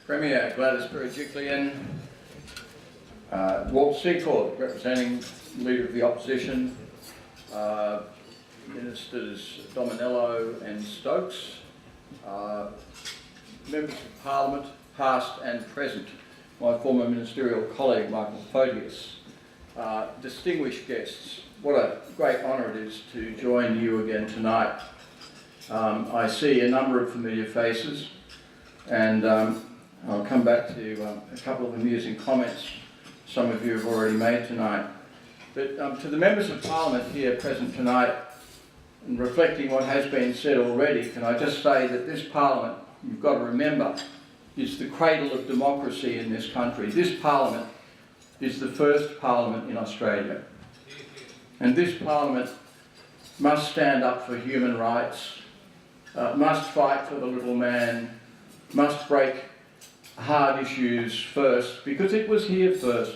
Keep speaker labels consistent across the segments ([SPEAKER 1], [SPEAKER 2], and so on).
[SPEAKER 1] Premier Gladys Berejiklian, Walt Secord, representing the Leader of the Opposition, Ministers Dominello and Stokes, Members of Parliament, past and present, my former ministerial colleague Michael Photius, distinguished guests, what a great honour it is to join you again tonight. I see a number of familiar faces, and I'll come back to a couple of amusing comments some of you have already made tonight. But to the members of Parliament here present tonight, and reflecting what has been said already, can I just say that this Parliament, you've got to remember, is the cradle of democracy in this country. This Parliament is the first Parliament in Australia. And this Parliament must stand up for human rights, must fight for the little man, must break hard issues first, because it was here first.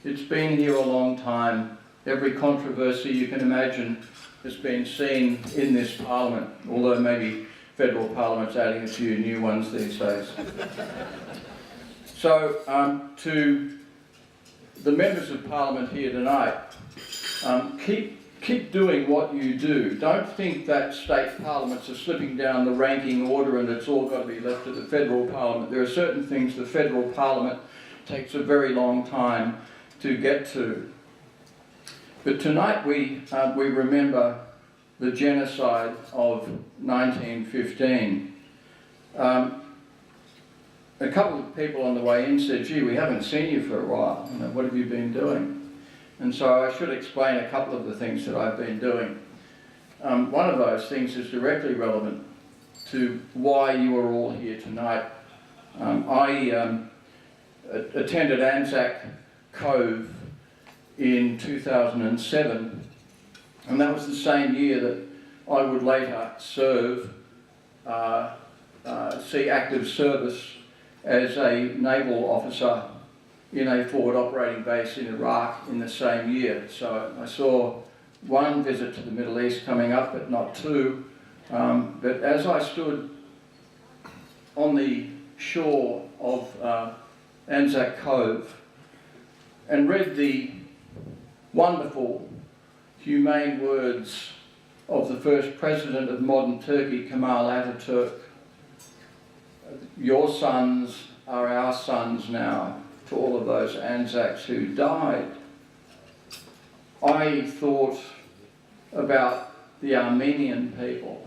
[SPEAKER 1] It's been here a long time. Every controversy you can imagine has been seen in this Parliament, although maybe federal Parliament's adding a few new ones these days. So, to the members of Parliament here tonight, keep doing what you do. Don't think that state parliaments are slipping down the ranking order and it's all got to be left to the federal parliament. There are certain things the federal parliament takes a very long time to get to. But tonight we remember the genocide of 1915. A couple of people on the way in said, "Gee, we haven't seen you for a while. You know, what have you been doing?" And so I should explain a couple of the things that I've been doing. One of those things is directly relevant to why you are all here tonight. I attended Anzac Cove in 2007, and that was the same year that I would later serve, see active service as a naval officer in a forward operating base in Iraq in the same year. So I saw one visit to the Middle East coming up, but not two. But as I stood on the shore of Anzac Cove and read the wonderful, humane words of the first president of modern Turkey, Kemal Atatürk, "Your sons are our sons now," to all of those Anzacs who died, I thought about the Armenian people.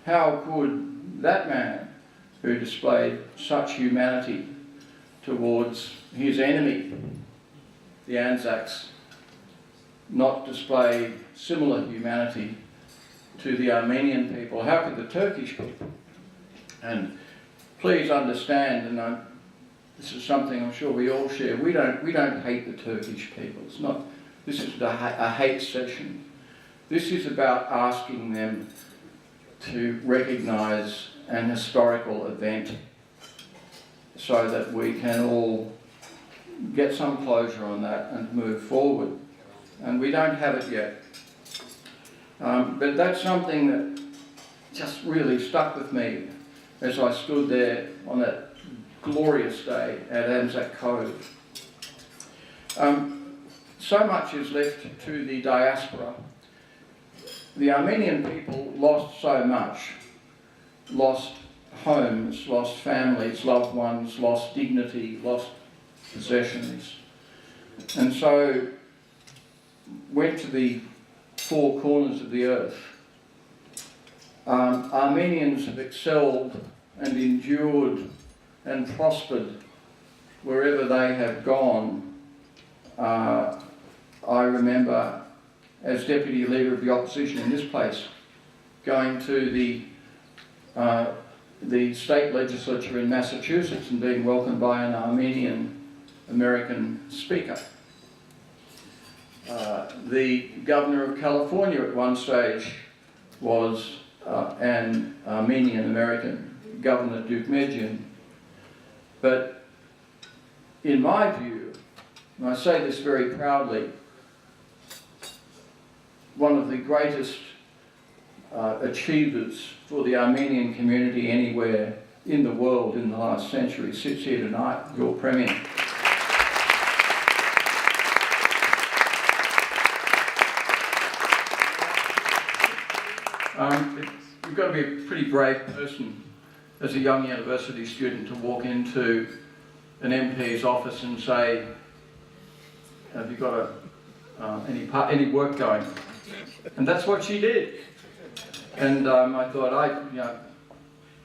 [SPEAKER 1] How could that man, who displayed such humanity towards his enemy, the Anzacs, not display similar humanity to the Armenian people? How could the Turkish people? And please understand, and this is something I'm sure we all share, we don't hate the Turkish people. It's not, this is a hate session. This is about asking them to recognise an historical event so that we can all get some closure on that and move forward. And we don't have it yet. But that's something that just really stuck with me as I stood there on that glorious day at Anzac Cove. So much is left to the diaspora. The Armenian people lost so much, lost homes, lost families, loved ones, lost dignity, lost possessions, and so went to the four corners of the earth. Armenians have excelled and endured and prospered wherever they have gone. I remember, as Deputy Leader of the Opposition in this place, going to the state legislature in Massachusetts and being welcomed by an Armenian-American speaker. The Governor of California at one stage was an Armenian-American, Governor Deukmejian. But in my view, and I say this very proudly, one of the greatest achievers for the Armenian community anywhere in the world in the last century sits here tonight, your Premier. You've got to be a pretty brave person as a young university student to walk into an MP's office and say, have you got any work going? And that's what she did. And I thought,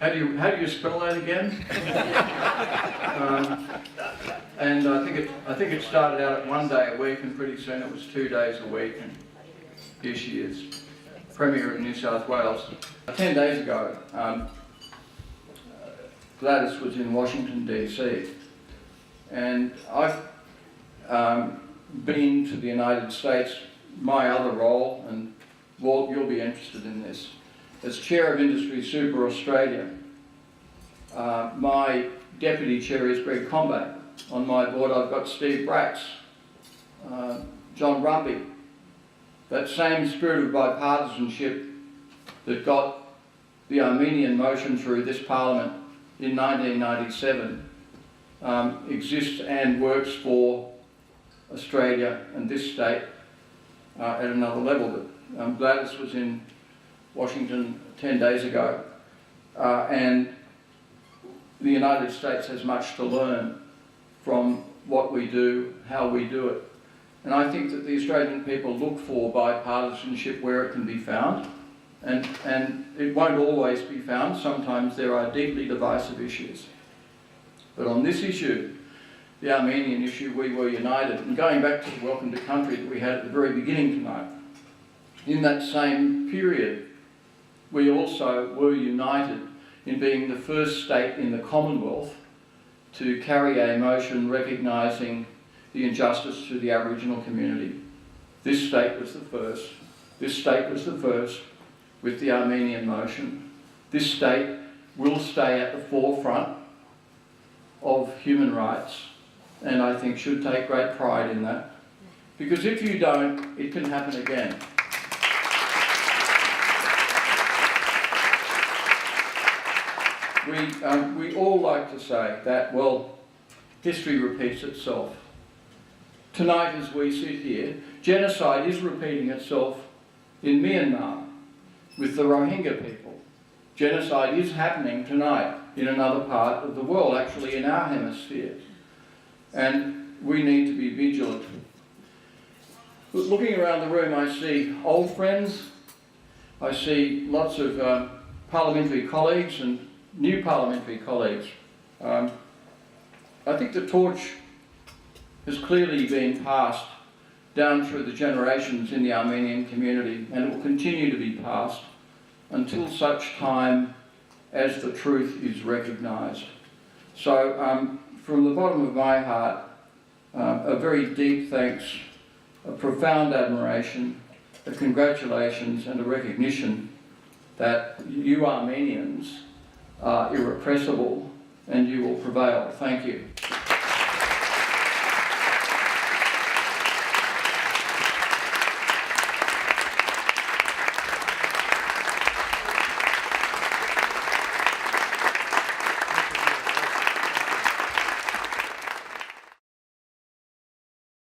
[SPEAKER 1] how do you spell that again? And I think it started out at 1 day a week, and pretty soon it was 2 days a week, and here she is, Premier of New South Wales. 10 days ago, Gladys was in Washington DC, and I've been to the United States. My other role, and you'll be interested in this, as Chair of Industry Super Australia, my Deputy Chair is Greg Combat. On my board I've got Steve Bratz, John Rumpy. That same spirit of bipartisanship that got the Armenian motion through this Parliament in 1997 exists and works for Australia and this state at another level. But Gladys was in Washington 10 days ago, and the United States has much to learn from what we do, how we do it. And I think that the Australian people look for bipartisanship where it can be found, and it won't always be found. Sometimes there are deeply divisive issues. But on this issue, the Armenian issue, we were united. And going back to the Welcome to Country that we had at the very beginning tonight, in that same period, we also were united in being the first state in the Commonwealth to carry a motion recognising the injustice to the Aboriginal community. This state was the first. This state was the first with the Armenian motion. This state will stay at the forefront of human rights, and I think should take great pride in that. Because if you don't, it can happen again. We all like to say that, well, history repeats itself. Tonight, as we sit here, genocide is repeating itself in Myanmar with the Rohingya people. Genocide is happening tonight in another part of the world, actually in our hemisphere. And we need to be vigilant. But looking around the room, I see old friends, I see lots of parliamentary colleagues and new parliamentary colleagues. I think the torch has clearly been passed down through the generations in the Armenian community, and it will continue to be passed until such time as the truth is recognised. So from the bottom of my heart, a very deep thanks, a profound admiration, a congratulations and a recognition that you Armenians are irrepressible and you will prevail. Thank you.